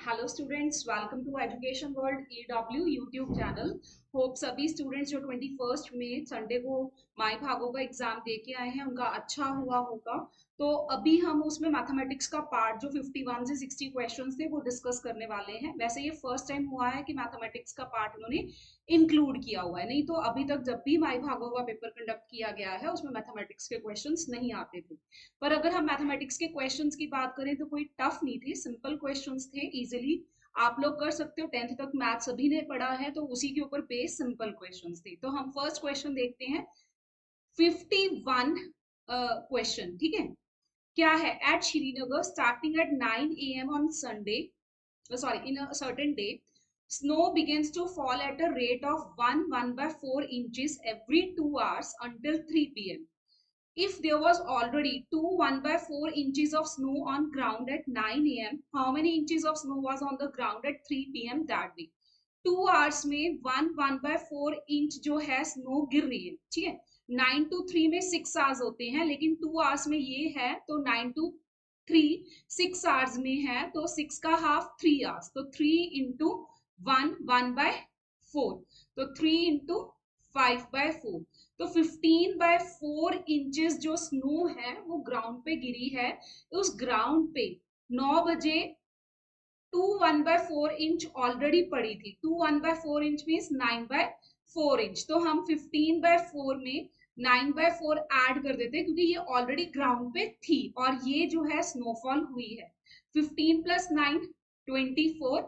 Hello students, welcome to education world EW YouTube channel. Hope सभी students जो 21 में Sunday को माई भागो का एग्जाम दे के आए हैं उनका अच्छा हुआ होगा। तो अभी हम उसमें मैथमेटिक्स का पार्ट जो 51 से 60 क्वेश्चंस थे वो डिस्कस करने वाले हैं। वैसे ये फर्स्ट टाइम हुआ है कि मैथमेटिक्स का पार्ट उन्होंने इंक्लूड किया हुआ है, नहीं तो अभी तक जब भी माई भागो का पेपर कंडक्ट किया गया है उसमें मैथमेटिक्स के क्वेश्चंस नहीं आते थे। पर अगर हम मैथमेटिक्स के क्वेश्चंस की बात करें तो कोई टफ नहीं थे, सिंपल क्वेश्चंस थे, इजीली आप लोग कर सकते हो। 10th तक मैथ सभी ने पढ़ा है तो उसी के ऊपर बेस सिंपल क्वेश्चंस थे। तो हम फर्स्ट क्वेश्चन देखते हैं। 51 क्वेश्चन, ठीक है। क्या है? At Srinagar starting at 9 AM on Sunday, sorry, in a certain day, snow begins to fall at a rate of 1/4 inches every 2 hours until 3 PM. If there was already 1/4 inches of snow on ground at 9 AM, how many inches of snow was on the ground at 3 PM that day? 2 hours में 1/4 inch जो है snow गिर रही है, ठीक है। 9 to 3 में 6 hours होते हैं, लेकिन 2 आवर्स में ये है तो 9 to 3 6 आवर्स में है तो 6 का हाफ 3 आवर्स, तो 3 इंटू 1/4, तो 3 इंटू 5/4, तो 15/4 इंचेस जो स्नो है वो ग्राउंड पे गिरी है। उस ग्राउंड पे 9 बजे 1/4 इंच ऑलरेडी पड़ी थी। 1/4 इंच मीन्स 9/4 इंच, तो हम 15/4 में 9/4 ऐड कर देते क्योंकि ये ऑलरेडी ग्राउंड पे थी और ये जो है स्नोफॉल हुई है। 15 + 9 24,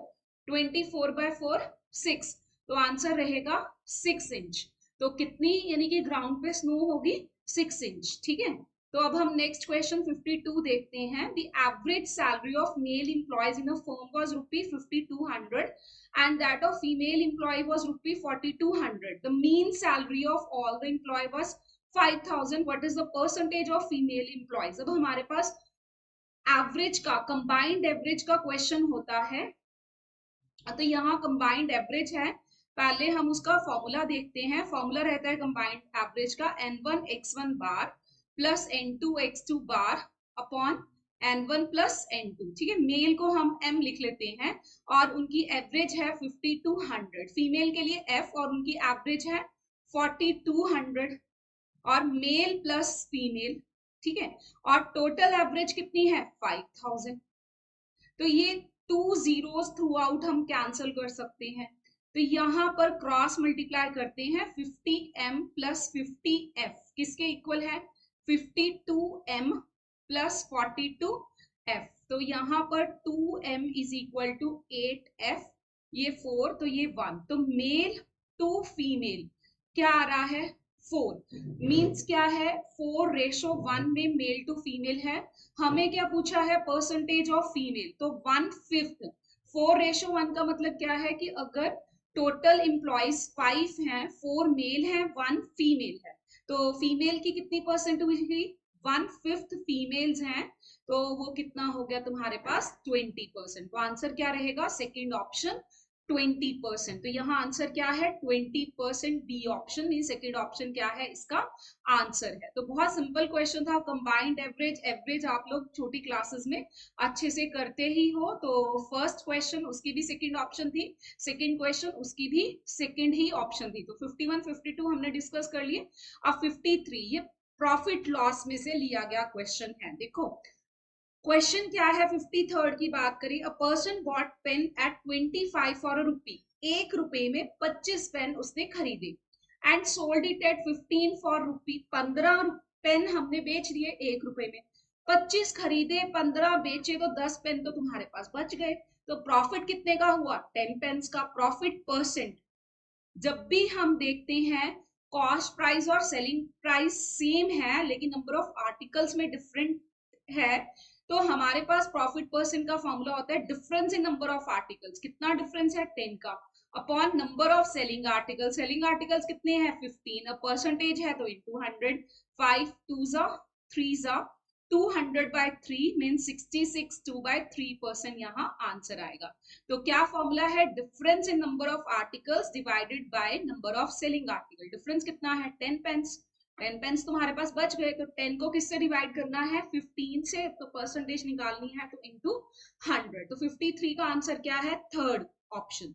24/4 6, तो आंसर रहेगा 6 इंच। तो कितनी यानी कि ग्राउंड पे स्नो होगी? 6 इंच, ठीक है। तो अब हम नेक्स्ट क्वेश्चन 52 देखते हैं। The average salary of male employees in a firm was ₹5200 and that of female employee was ₹4200. The mean salary of all the employee was 5000. What is the percentage of female employees? अब हमारे पास average का, combined average का question होता है, तो यहाँ combined average है। पहले हम उसका फॉर्मूला देखते हैं। फॉर्मूला रहता है कंबाइंड एवरेज का N1 X1 bar plus N2 X2 bar upon N1 plus N2, ठीक है। मेल को हम M लिख लेते हैं और उनकी एवरेज है 5200, फीमेल के लिए F और उनकी एवरेज है 4200, और मेल प्लस फीमेल, ठीक है। और टोटल एवरेज कितनी है? 5000। तो ये 2 zeros थ्रू आउट हम कैंसिल कर सकते हैं। तो यहां पर क्रॉस मल्टीप्लाई करते हैं। 50m + 50f किसके इक्वल है? 52m + 42f। तो यहाँ पर 2m = 8f, ये 4, तो ये 1, तो मेल टू फीमेल क्या आ रहा है? 4। मीन्स क्या है? 4:1 में मेल टू फीमेल है। हमें क्या पूछा है? परसेंटेज ऑफ फीमेल, तो 1/5। 4:1 का मतलब क्या है कि अगर टोटल एम्प्लॉइज 5 हैं, 4 मेल हैं, 1 फीमेल है, तो फीमेल की कितनी परसेंट हुई? 1/5 फीमेल्स हैं, तो वो कितना हो गया तुम्हारे पास? 20%। तो आंसर क्या रहेगा? Second option 20%। तो यहाँ आंसर क्या है? 20%, B option mean second option क्या है इसका आंसर है। तो बहुत सिंपल क्वेश्चन था। कंबाइंड एवरेज, एवरेज आप लोग छोटी क्लासेस में अच्छे से करते ही हो। तो फर्स्ट क्वेश्चन उसकी भी सेकंड ऑप्शन थी, सेकंड क्वेश्चन उसकी भी सेकंड ही ऑप्शन थी। तो 51 52 हमने डिस्कस कर लिए। अब 53 ये प्रॉफिट लॉस में से लिया गया क्वेश्चन है। देखो क्वेश्चन क्या है। 53rd की बात करें। A person bought pen at 25 for a rupee, 1 रुपए में 25 पेन उसने खरीदे, and sold it at 15 for rupee, 15 pen हमने बेच दिए 1 रुपए में। 25 खरीदे, 15 बेचे, तो 10 पेन तो तुम्हारे पास बच गए। तो प्रॉफिट कितने का हुआ? 10 पेन्स का। प्रॉफिट परसेंट, जब भी हम देखते हैं कॉस्ट प्राइस और सेलिंग प्राइस सेम है लेकिन नंबर ऑफ आर्टिकल्स में डिफरेंट है, तो हमारे पास प्रॉफिट परसेंट का फॉर्मूला होता है difference in number of articles. कितना डिफरेंस है? 10 का, upon number of selling articles. Selling articles कितने हैं? 15। अब परसेंटेज है तो इंटू 100, 5 2 3 200/3 मीन 66, 2/3% यहाँ आंसर आएगा। तो क्या फॉर्मूला है? Difference in number of articles divided by number of selling article. Difference कितना है? 10 पेन्स। 10 पेन्स तुम्हारे पास बच गए, तो 10 को किससे डिवाइड करना है? 15 से, तो परसेंटेज निकालनी है तो इनटू 100। तो 53 का आंसर क्या है? Third option.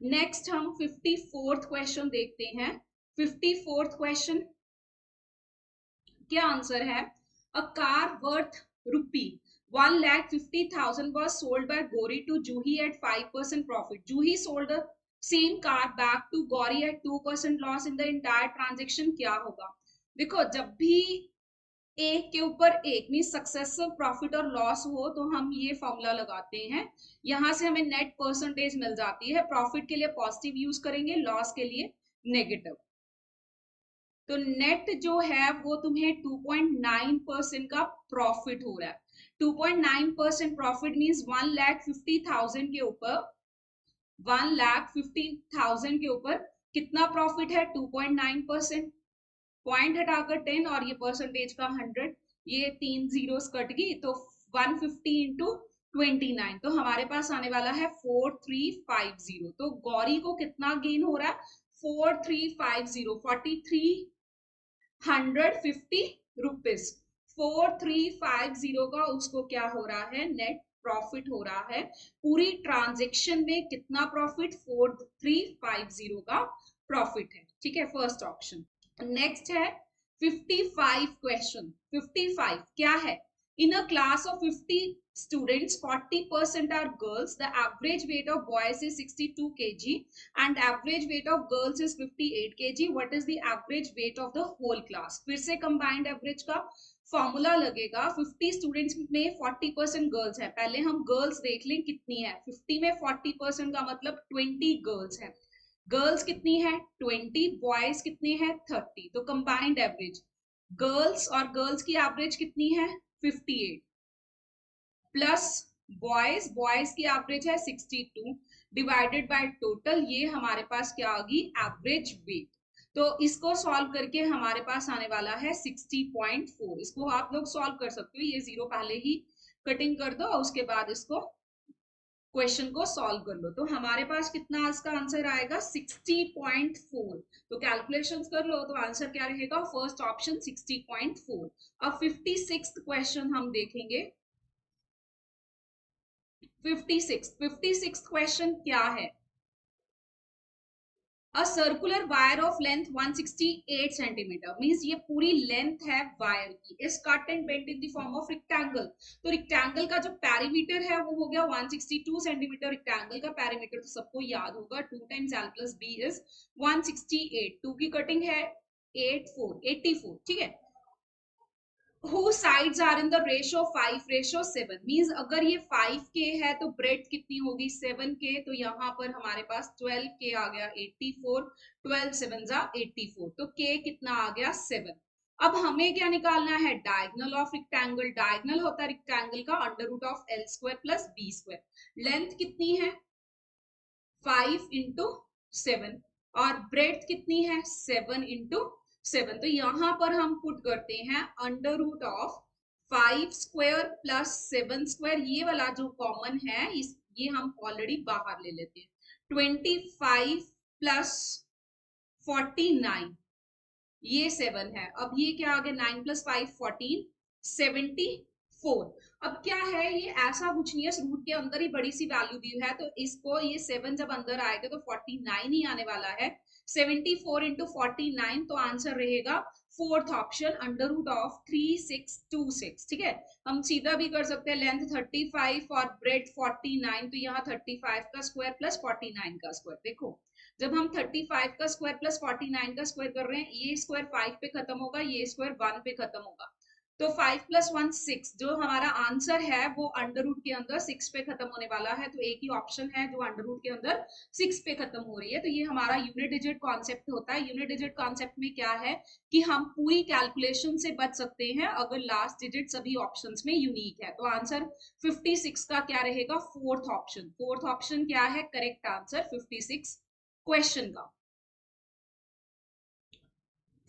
नेक्स्ट हम 54th क्वेश्चन देखते हैं। 54th क्वेश्चन क्या आंसर है? A car worth ₹1,50,000 was sold by Gauri to Juhi at 5% profit. Juhi sold the same car back to Gauri at 2% loss in the entire transaction. क्या होगा? देखो, जब भी एक के ऊपर एक मीन सक्सेसिव प्रॉफिट और लॉस हो तो हम ये फॉर्मूला लगाते हैं। यहां से हमें नेट परसेंटेज मिल जाती है। प्रॉफिट के लिए पॉजिटिव यूज करेंगे, लॉस के लिए नेगेटिव। तो नेट जो है वो तुम्हें 2.9% का प्रॉफिट हो रहा है। 2.9% प्रॉफिट मीन्स 1,50,000 के ऊपर 1,50,000 के ऊपर कितना प्रॉफिट है? 2.9%। पॉइंट हटाकर 10 और ये परसेंटेज का 100, ये 3 जीरोस कट गई, तो 150 इंटू 29, तो हमारे पास आने वाला है 4350। तो गौरी को कितना गेन हो रहा है? 4350, 4350 रुपीज। 4350 का उसको क्या हो रहा है? नेट प्रॉफिट हो रहा है। पूरी ट्रांजेक्शन में कितना प्रॉफिट? 4350 का प्रॉफिट है। ठीक है, फर्स्ट ऑप्शन। नेक्स्ट है 55 क्वेश्चन। 55 क्या है? इन अ class of 50 students, 40% are girls. The average weight of boys is 62 kg and average weight of girls is 58 kg. What is the average weight of the whole class? फिर से combined average का formula लगेगा। 50 students में 40% girls है। पहले हम girls देख लें कितनी है। 50 में 40% का मतलब 20 गर्ल्स है। गर्ल्स कितनी है? 20, बॉयज कितने हैं? 30। तो कंबाइंड एवरेज गर्ल्स और गर्ल्स की एवरेज कितनी है? 58 प्लस बॉयज की एवरेज है 62 डिवाइडेड बाय टोटल, ये हमारे पास क्या आ गई? Average weight. तो इसको सॉल्व करके हमारे पास आने वाला है 60.4। इसको आप लोग सॉल्व कर सकते हो, ये जीरो पहले ही कटिंग कर दो और उसके बाद इसको क्वेश्चन को सॉल्व कर लो। तो हमारे पास कितना इसका आंसर आएगा? 60.4। तो कैलकुलेशंस कर लो, तो आंसर क्या रहेगा? First option 60.4। अब 56th क्वेश्चन हम देखेंगे। 56th क्वेश्चन क्या है? A circular wire of length 168 centimeter means ये पूरी लेंथ है वायर की, is cut and bent in the form of rectangle। तो रेक्टेंगल का जो पेरीमीटर है वो हो गया 162 सेंटीमीटर। रेक्टेंगल का पेरीमीटर तो सबको याद होगा, 2 times l plus b is 168। 2 की कटिंग है 84। ठीक है। whose sides are in the ratio 5:7 means अगर ये 5k है तो ब्रेड्थ कितनी होगी? 7k। तो यहाँ पर हमारे पास 12k आ गया 84, 12 7 जा 84, तो k कितना आ गया? 7। अब हमें क्या निकालना है? Diagonal of rectangle. डायगोनल होता है रेक्टेंगल का under root of l square plus b square. Length कितनी है? 5 इंटू 7 और ब्रेड्थ कितनी है? 7 इंटू 7। तो यहां पर हम पुट करते हैं under root of 5 square plus 7 square. ये वाला जो कॉमन है ये हम ऑलरेडी बाहर ले लेते हैं। 25 प्लस 49 ये 7 है। अब ये क्या आ गया? 9 प्लस 5 14, 74। अब क्या है? ये ऐसा कुछ नहीं है, रूट के अंदर ही बड़ी सी वैल्यू दी है, तो इसको ये 7 जब अंदर आएगा तो 49 ही आने वाला है। 74 इंटू 49, तो आंसर रहेगा fourth option under root of 3626। ठीक है, हम सीधा भी कर सकते हैं। लेंथ 35 और ब्रेड 49, तो यहाँ 35 का स्क्वायर प्लस 49 का स्क्वायर। देखो, जब हम 35 का स्क्वायर प्लस 49 का स्क्वायर कर रहे हैं, ये स्क्वायर 5 पे खत्म होगा, ये स्क्वायर 1 पे खत्म होगा, तो 5 प्लस 1 6। जो हमारा आंसर है वो अंडर रूट के अंदर 6 पे खत्म होने वाला है। तो एक ही ऑप्शन है जो अंडर रूट के अंदर 6 पे खत्म हो रही है। तो ये हमारा यूनिट डिजिट कॉन्सेप्ट होता है। यूनिट डिजिट कॉन्सेप्ट में क्या है कि हम पूरी कैलकुलेशन से बच सकते हैं अगर लास्ट डिजिट सभी ऑप्शंस में यूनिक है। तो आंसर 56 का क्या रहेगा? Fourth option. फोर्थ ऑप्शन क्या है करेक्ट आंसर 56 क्वेश्चन का।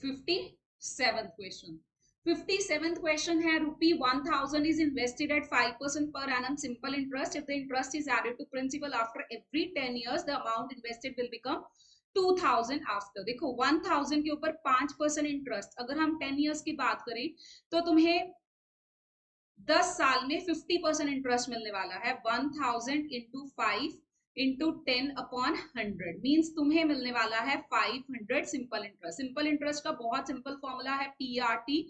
57th question. 57th क्वेश्चन है ₹1000 is invested at 5% per annum simple interest. If the interest is added to principal after every 10 years, the amount invested will become 2000 after. देखो 1000 के ऊपर 5% interest, अगर हम 10 years की बात करें तो तुम्हें 10 साल में 50% इंटरेस्ट मिलने वाला है। 1000 इंटू 5 इंटू 10 अपॉन 100 मीन्स तुम्हें मिलने वाला है 500 सिंपल इंटरेस्ट। सिंपल इंटरेस्ट का बहुत सिंपल फॉर्मूला है PRT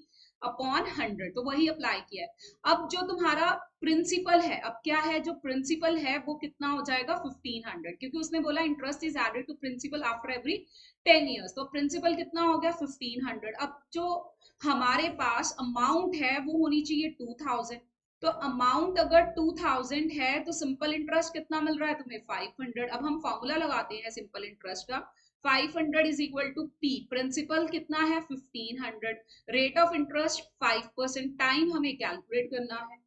अपॉन 100, तो वही अप्लाई किया है। अब जो तुम्हारा प्रिंसिपल है, अब क्या है, जो प्रिंसिपल है वो कितना हो जाएगा 1500, क्योंकि उसने बोला interest is added to principal after every 10 years, तो प्रिंसिपल कितना हो गया 1500। अब जो हमारे पास अमाउंट है वो होनी चाहिए 2000, तो अमाउंट अगर 2000 है तो सिंपल इंटरेस्ट कितना मिल रहा है तुम्हें 500। अब हम फॉर्मूला लगाते हैं सिंपल इंटरेस्ट का, 500 is equal to P, principal कितना है 1500, रेट ऑफ इंटरेस्ट 5%, टाइम हमें कैलकुलेट करना है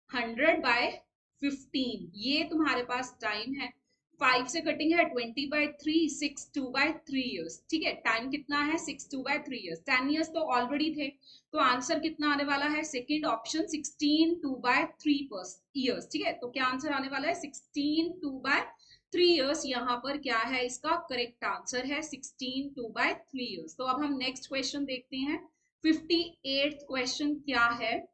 100/15, ये तुम्हारे पास टाइम है। 5 से कटिंग है 20/3, 6 2/3 ईयर्स, ठीक है। टाइम कितना है 6 2/3 ईयर्स, 10 ईयर्स तो ऑलरेडी थे, तो आंसर कितना आने वाला है सेकंड ऑप्शन 16 2/3 ईयर्स, ठीक है। तो क्या आंसर आने वाला है 16 2/3 ईयर्स, यहाँ पर क्या है इसका करेक्ट आंसर है 16 2/3 ईयर्स। तो अब हम नेक्स्ट क्वेश्चन देखते हैं। 58th क्वेश्चन क्या है,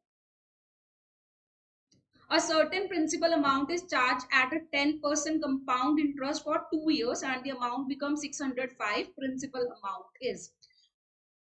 a certain principal amount is charged at a 10% compound interest for 2 years and the amount becomes 605, principal amount is,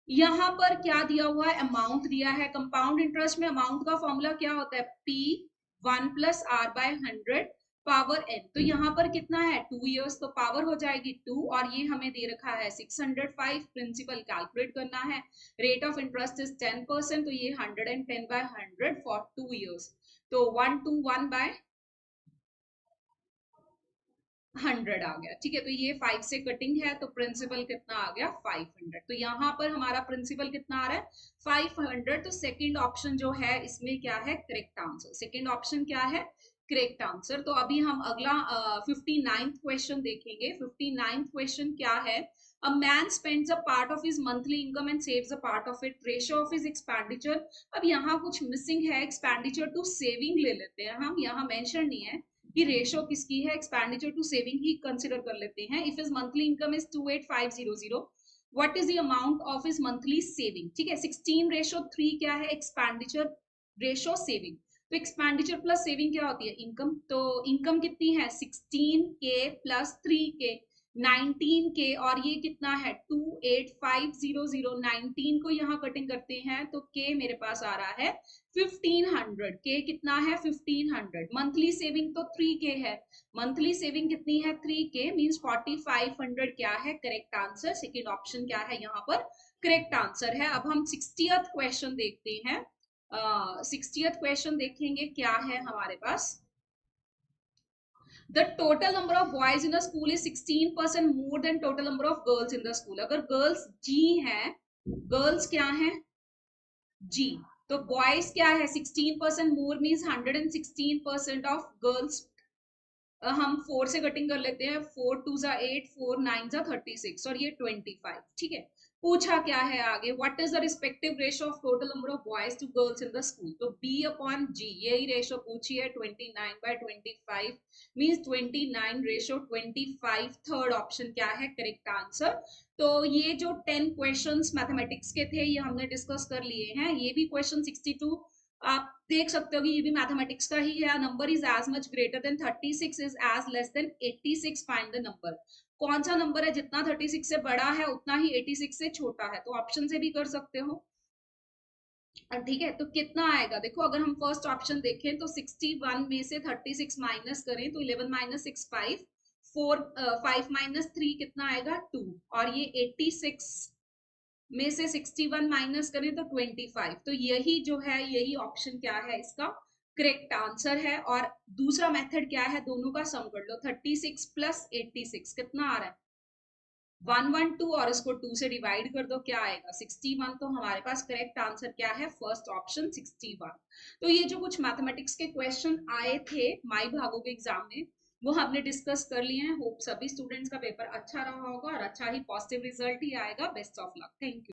यहाँ पर क्या दिया हुआ है, अमाउंट दिया है। कंपाउंड इंटरेस्ट में अमाउंट का फॉर्मूला क्या होता है, P1 + R/100 पावर n, तो यहाँ पर कितना है 2 ईयर्स, तो पावर हो जाएगी 2 और ये हमें दे रखा है 605, प्रिंसिपल कैलकुलेट करना है, रेट ऑफ इंटरेस्ट इज 10%, तो ये 110/100 फॉर 2 ईयर्स, तो 121/100 आ गया, ठीक है। तो ये 5 से कटिंग है, तो प्रिंसिपल कितना आ गया 500, तो यहाँ पर हमारा प्रिंसिपल कितना आ रहा है 500, तो सेकंड ऑप्शन जो है इसमें क्या है करेक्ट आंसर, सेकंड ऑप्शन क्या है करेक्ट आंसर। तो अभी हम अगला 59th क्वेश्चन देखेंगे। 59th क्वेश्चन क्या है, A man spends a part of his monthly income and saves a part of it. Ratio of his expenditure. अब यहाँ कुछ मिसिंग है, expenditure to saving ले लेते हैं हम, यहाँ मेंशन नहीं है कि रेशो किसकी है, एक्सपेंडिचर टू सेविंग ही कंसिडर कर लेते हैं। If his monthly income is 28500, what is the amount of his monthly saving, ठीक है। 16:3 क्या है, एक्सपेंडिचर रेशो सेविंग, तो एक्सपेंडिचर प्लस सेविंग क्या होती है इनकम, तो इनकम कितनी है 16K + 3K 19K, और ये कितना है 28500, 19 को यहाँ कटिंग करते हैं तो K मेरे पास आ रहा है 1500, K कितना है 1500, मंथली सेविंग तो 3K है, मंथली सेविंग कितनी है 3K मींस 4500 क्या है करेक्ट आंसर, सेकंड ऑप्शन क्या है यहाँ पर करेक्ट आंसर है। अब हम 60th क्वेश्चन देखते हैं। 60th क्वेश्चन देखेंगे क्या है हमारे पास, The total number of boys in the school is 16% more than total number of girls in the school. अगर girls G हैं, girls क्या हैं G, तो boys क्या है 16% more means 116% of girls। हम 4 से कटिंग कर लेते हैं, 4 2 = 8, 4 9 = 36 और ये 25, ठीक है। पूछा क्या है आगे, what is the respective ratio of total number of boys to girls in the school, तो B/G, यही रेशो पूछी है 29/25 मींस 29:25, थर्ड ऑप्शन क्या है करेक्ट आंसर। तो ये जो 10 क्वेश्चंस मैथमेटिक्स के थे ये हमने डिस्कस कर लिए हैं, ये भी क्वेश्चन 62 आप देख सकते हो कि ये भी मैथमेटिक्स का ही है। Number is as much greater than 36 is as less than 86, find the number, कौन सा नंबर है जितना 36 से बड़ा है उतना ही 86 से छोटा है, तो ऑप्शन से भी कर सकते हो, ठीक है। तो कितना आएगा देखो, अगर हम फर्स्ट ऑप्शन देखें तो 61 में से 36 माइनस करें तो 11 - 6 5, 5 - 3 कितना आएगा 2, और ये 86 में से 61 माइनस करें तो 25, तो यही जो है यही ऑप्शन क्या है इसका करेक्ट आंसर है। और दूसरा मेथड क्या है, दोनों का सम कर लो, 36 + 86 कितना आ रहा है 112, और इसको 2 से डिवाइड कर दो क्या आएगा 61, तो हमारे पास करेक्ट आंसर क्या है फर्स्ट ऑप्शन 61। तो ये जो कुछ मैथमेटिक्स के क्वेश्चन आए थे माई भागो के एग्जाम में वो हमने डिस्कस कर लिए हैं। होप सभी स्टूडेंट्स का पेपर अच्छा रहा होगा और अच्छा ही पॉजिटिव रिजल्ट ही आएगा। Best of luck, thank you.